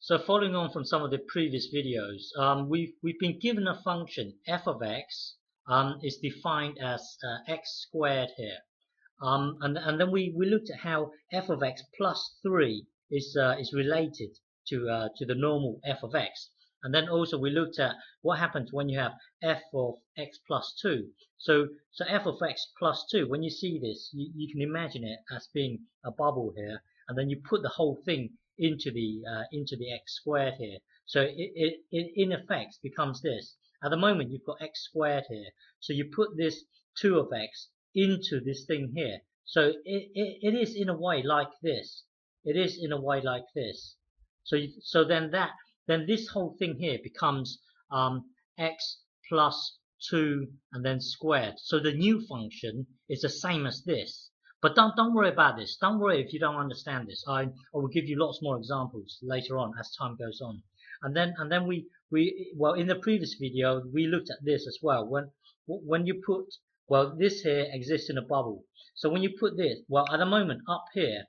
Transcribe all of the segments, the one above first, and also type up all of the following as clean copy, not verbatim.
So following on from some of the previous videos, we've been given a function f of x is defined as x squared here, and then we looked at how f of x plus 3 is related to the normal f of x, and then also we looked at what happens when you have f of x plus 2. So f of x plus 2, when you see this, you can imagine it as being a bubble here, and then you put the whole thing into the x squared here. So it in effect becomes this. At the moment you've got x squared here, so you put this 2 of x into this thing here. So it is in a way like this. It is in a way like this. So then this whole thing here becomes x plus 2 and then squared. So the new function is the same as this. But don't worry about this. Don't worry if you don't understand this. I will give you lots more examples later on as time goes on. And then we well, in the previous video we looked at this as well. When you put, well, this here exists in a bubble. So when you put this, well, at the moment up here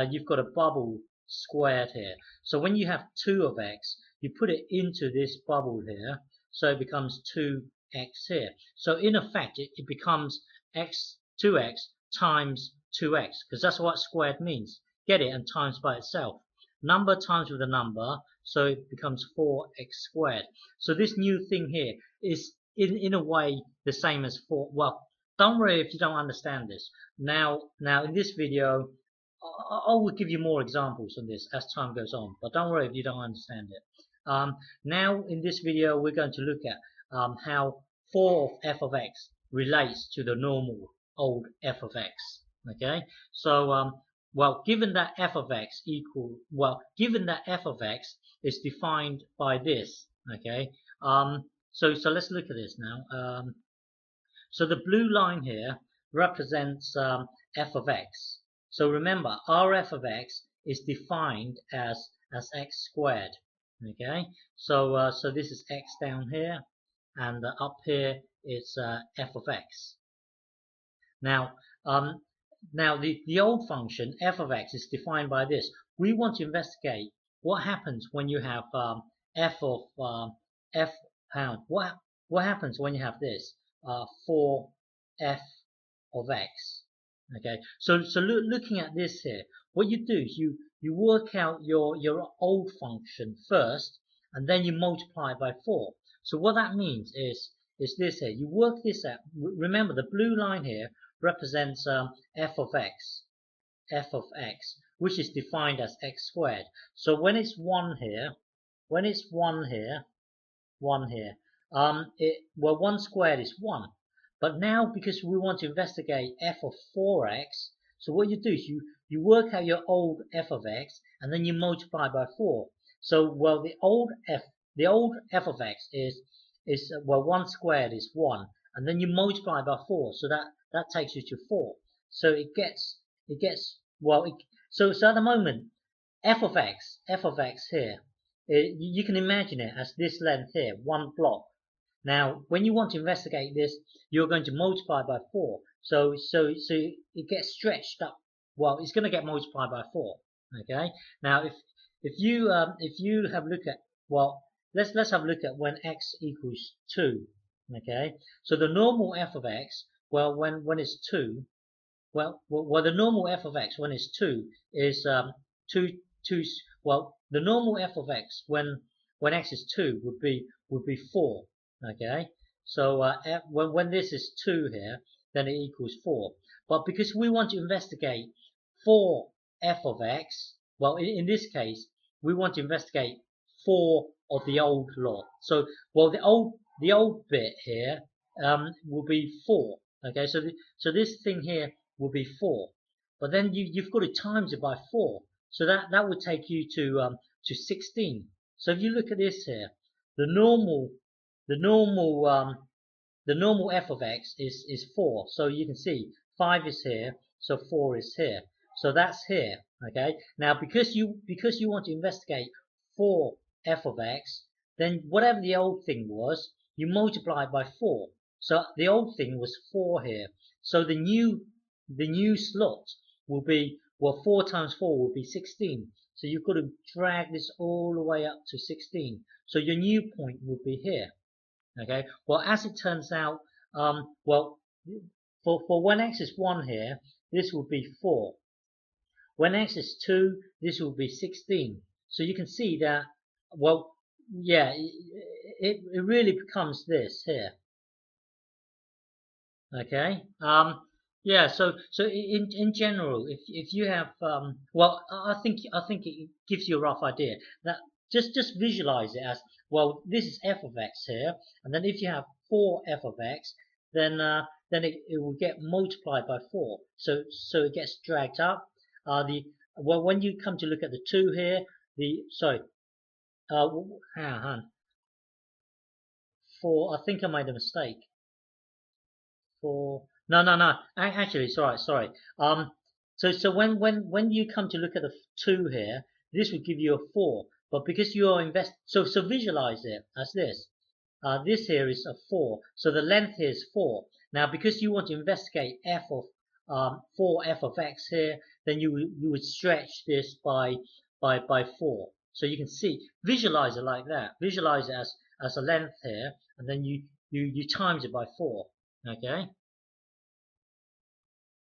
you've got a bubble squared here. So when you have 2 of x, you put it into this bubble here, so it becomes 2x here. So in effect it becomes 2x times 2x, because that's what squared means. Get it? And times by itself. Number times with a number, so it becomes 4x squared. So this new thing here is in a way the same as 4. Well, don't worry if you don't understand this. Now in this video I will give you more examples on this as time goes on, but don't worry if you don't understand it. Now in this video we're going to look at how 4 of f of x relates to the normal old f of x. Okay, so well, given that f of x is defined by this, okay, so let's look at this now. So the blue line here represents f of x. So remember, our f of x is defined as x squared. Okay, so so this is x down here, and up here it's f of x. Now the old function f of x is defined by this. We want to investigate what happens when you have f of f pound. What happens when you have this 4f of x? Okay, so looking at this here, what you do is you work out your old function first, and then you multiply it by 4. So what that means is this here. You work this out. Remember, the blue line here represents f of x, which is defined as x squared. So when it's 1 here, well, 1 squared is 1. But now, because we want to investigate f of 4x, so what you do is you work out your old f of x, and then you multiply by 4. So, well, the old f of x is well, 1 squared is 1, and then you multiply by 4, so that takes you to 4. So it gets well, so at the moment f of x here, you can imagine it as this length here, 1 block. Now when you want to investigate this, you're going to multiply by 4, so it gets stretched up. Well, it's going to get multiplied by 4. Okay, now if you have a look at, well, let's have a look at when x equals 2. Okay, so the normal f of x, well, when it's 2, well, the normal f of x when it's 2 is well, the normal f of x when x is 2 would be 4. Okay, so when this is 2 here, then it equals 4. But because we want to investigate 4 f of x, well, in this case we want to investigate 4 of the old lot. So, well, the old bit here will be 4. Okay, so this thing here will be 4, but then you've got to times it by 4, so that would take you to 16. So if you look at this here, the normal f of x is 4. So you can see 5 is here, so 4 is here. So that's here. Okay. Now because you want to investigate 4 f of x, then whatever the old thing was, you multiply by 4. So the old thing was 4 here. So the new slot will be, well, 4 times 4 will be 16. So you've got to drag this all the way up to 16. So your new point would be here. Okay. Well, as it turns out, well, for when x is 1 here, this will be 4. When x is 2, this will be 16. So you can see that, well, yeah, it really becomes this here. Okay. Yeah. So in general, if you have well, I think it gives you a rough idea that just visualize it as, well, this is f of x here, and then if you have 4f of x, then it will get multiplied by 4. So it gets dragged up. Well, when you come to look at the 2 here, hang on, 4. I think I made a mistake. 4. No. Actually, sorry. So when you come to look at the 2 here, this will give you a 4. But because you are so visualize it as this. This here is a 4. So the length here is 4. Now, because you want to investigate f of 4f of x here, then you would stretch this by 4. So you can see, visualize it like that. Visualize it as a length here, and then you times it by 4. Okay.